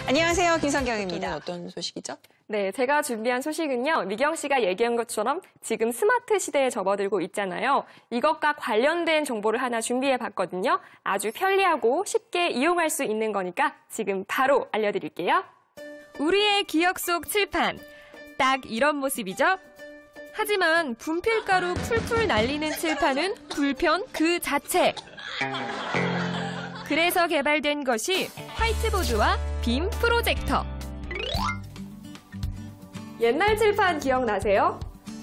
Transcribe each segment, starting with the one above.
안녕하세요. 김성경입니다. 어떤 소식이죠? 네, 제가 준비한 소식은요. 미경 씨가 얘기한 것처럼 지금 스마트 시대에 접어들고 있잖아요. 이것과 관련된 정보를 하나 준비해봤거든요. 아주 편리하고 쉽게 이용할 수 있는 거니까 지금 바로 알려드릴게요. 우리의 기억 속 칠판. 딱 이런 모습이죠? 하지만 분필가루 풀풀 날리는 칠판은 불편 그 자체. 그래서 개발된 것이 화이트보드와 빔 프로젝터. 옛날 칠판 기억나세요?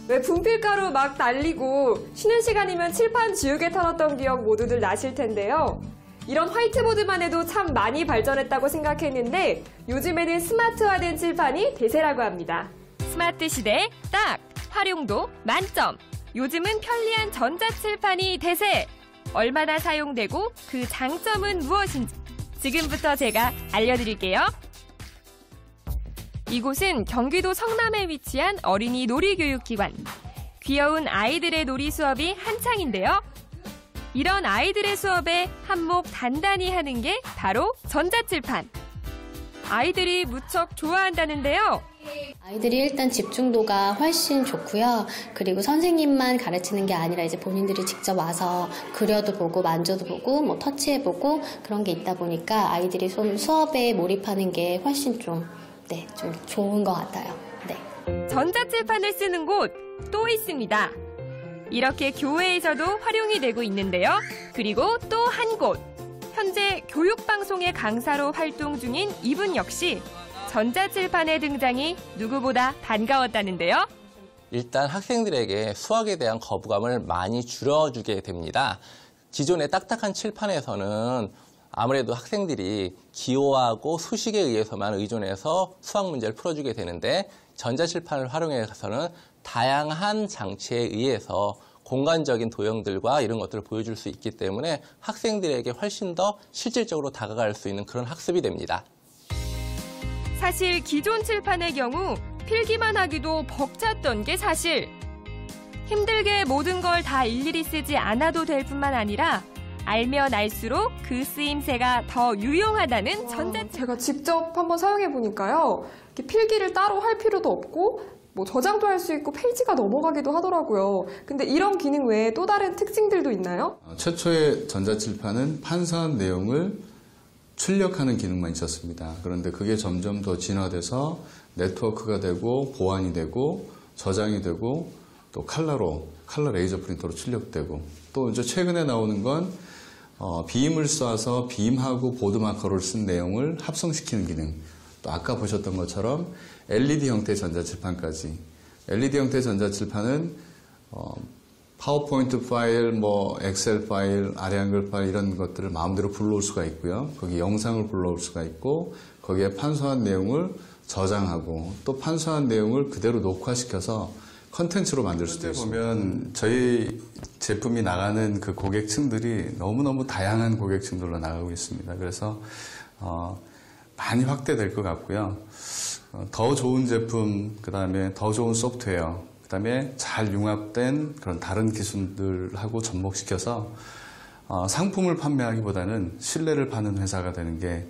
왜 분필가루 막 날리고 쉬는 시간이면 칠판 지우개 털었던 기억 모두들 나실 텐데요. 이런 화이트보드만 해도 참 많이 발전했다고 생각했는데 요즘에는 스마트화된 칠판이 대세라고 합니다. 스마트 시대에 딱! 활용도 만점! 요즘은 편리한 전자칠판이 대세! 얼마나 사용되고 그 장점은 무엇인지 지금부터 제가 알려드릴게요. 이곳은 경기도 성남에 위치한 어린이 놀이교육기관. 귀여운 아이들의 놀이 수업이 한창인데요. 이런 아이들의 수업에 한몫 단단히 하는 게 바로 전자칠판. 아이들이 무척 좋아한다는데요. 아이들이 일단 집중도가 훨씬 좋고요. 그리고 선생님만 가르치는 게 아니라 이제 본인들이 직접 와서 그려도 보고 만져도 보고 뭐 터치해보고 그런 게 있다 보니까 아이들이 좀 수업에 몰입하는 게 훨씬 좀 좋은 것 같아요. 네. 전자칠판을 쓰는 곳 또 있습니다. 이렇게 교회에서도 활용이 되고 있는데요. 그리고 또 한 곳. 현재 교육방송의 강사로 활동 중인 이분 역시 전자칠판의 등장이 누구보다 반가웠다는데요. 일단 학생들에게 수학에 대한 거부감을 많이 줄여주게 됩니다. 기존의 딱딱한 칠판에서는 아무래도 학생들이 기호하고 수식에 의해서만 의존해서 수학 문제를 풀어주게 되는데 전자칠판을 활용해서는 다양한 장치에 의해서 공간적인 도형들과 이런 것들을 보여줄 수 있기 때문에 학생들에게 훨씬 더 실질적으로 다가갈 수 있는 그런 학습이 됩니다. 사실 기존 칠판의 경우 필기만 하기도 벅찼던 게 사실. 힘들게 모든 걸 다 일일이 쓰지 않아도 될 뿐만 아니라 알면 알수록 그 쓰임새가 더 유용하다는 전자칠판. 제가 직접 한번 사용해 보니까요. 필기를 따로 할 필요도 없고 뭐 저장도 할 수 있고 페이지가 넘어가기도 하더라고요. 근데 이런 기능 외에 또 다른 특징들도 있나요? 최초의 전자칠판은 판사한 내용을 출력하는 기능만 있었습니다. 그런데 그게 점점 더 진화돼서 네트워크가 되고 보안이 되고 저장이 되고 또 칼라 레이저 프린터로 출력되고 또 이제 최근에 나오는 건 빔을 쏴서 빔하고 보드 마커를 쓴 내용을 합성시키는 기능. 또 아까 보셨던 것처럼 LED 형태의 전자칠판까지. LED 형태의 전자칠판은 파워포인트 파일, 뭐 엑셀 파일, 아리안글 파일 이런 것들을 마음대로 불러올 수가 있고요. 거기 영상을 불러올 수가 있고 거기에 판소한 내용을 저장하고 또 판소한 내용을 그대로 녹화시켜서 컨텐츠로 만들 수도 있습니다. 보면 저희 제품이 나가는 그 고객층들이 너무너무 다양한 고객층들로 나가고 있습니다. 그래서 많이 확대될 것 같고요. 더 좋은 제품, 그 다음에 더 좋은 소프트웨어, 그 다음에 잘 융합된 그런 다른 기술들하고 접목시켜서 상품을 판매하기보다는 신뢰를 파는 회사가 되는 게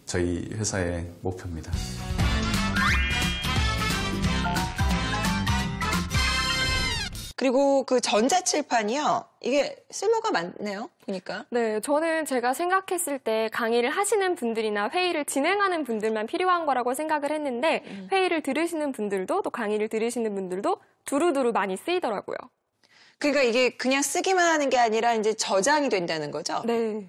저희 회사의 목표입니다. 그리고 그 전자칠판이요. 이게 쓸모가 많네요. 보니까. 네, 저는 제가 생각했을 때 강의를 하시는 분들이나 회의를 진행하는 분들만 필요한 거라고 생각을 했는데 회의를 들으시는 분들도 또 강의를 들으시는 분들도 두루두루 많이 쓰이더라고요. 그러니까 이게 그냥 쓰기만 하는 게 아니라 이제 저장이 된다는 거죠? 네.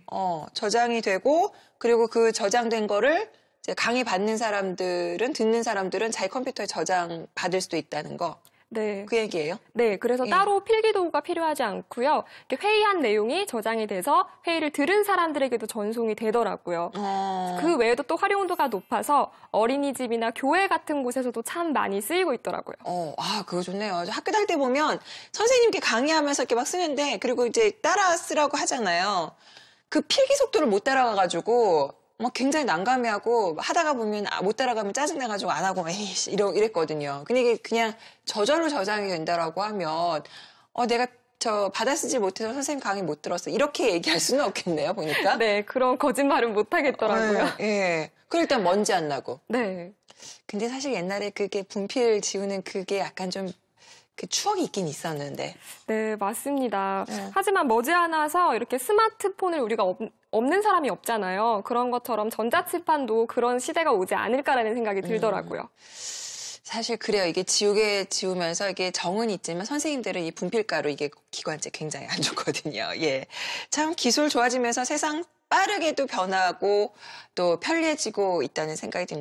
저장이 되고 그리고 그 저장된 거를 이제 강의 받는 사람들은 듣는 사람들은 자기 컴퓨터에 저장 받을 수도 있다는 거. 네. 그 얘기예요? 네, 그래서 따로 필기도구가 필요하지 않고요. 이렇게 회의한 내용이 저장이 돼서 회의를 들은 사람들에게도 전송이 되더라고요. 그 외에도 또 활용도가 높아서 어린이집이나 교회 같은 곳에서도 참 많이 쓰이고 있더라고요. 그거 좋네요. 학교 다닐 때 보면 선생님께 강의하면서 이렇게 막 쓰는데 그리고 이제 따라 쓰라고 하잖아요. 그 필기 속도를 못 따라가가지고 막 굉장히 난감해하고 하다가 보면 못 따라가면 짜증나가지고 안 하고 이랬거든요. 근데 이게 그냥 저절로 저장이 된다라고 하면 내가 저 받아 쓰지 못해서 선생님 강의 못 들었어. 이렇게 얘기할 수는 없겠네요, 보니까. 네, 그런 거짓말은 못 하겠더라고요. 예. 그럴 땐 먼지 안 나고. 네. 근데 사실 옛날에 그게 분필 지우는 그게 약간 좀 그 추억이 있긴 있었는데. 네, 맞습니다. 네. 하지만 머지않아서 이렇게 스마트폰을 우리가 없는 사람이 없잖아요. 그런 것처럼 전자칠판도 그런 시대가 오지 않을까라는 생각이 들더라고요. 사실 그래요. 이게 지우면서 이게 정은 있지만 선생님들은 이 분필가루 이게 기관지 굉장히 안 좋거든요. 예. 참 기술 좋아지면서 세상 빠르게도 변하고 또 편리해지고 있다는 생각이 듭니다.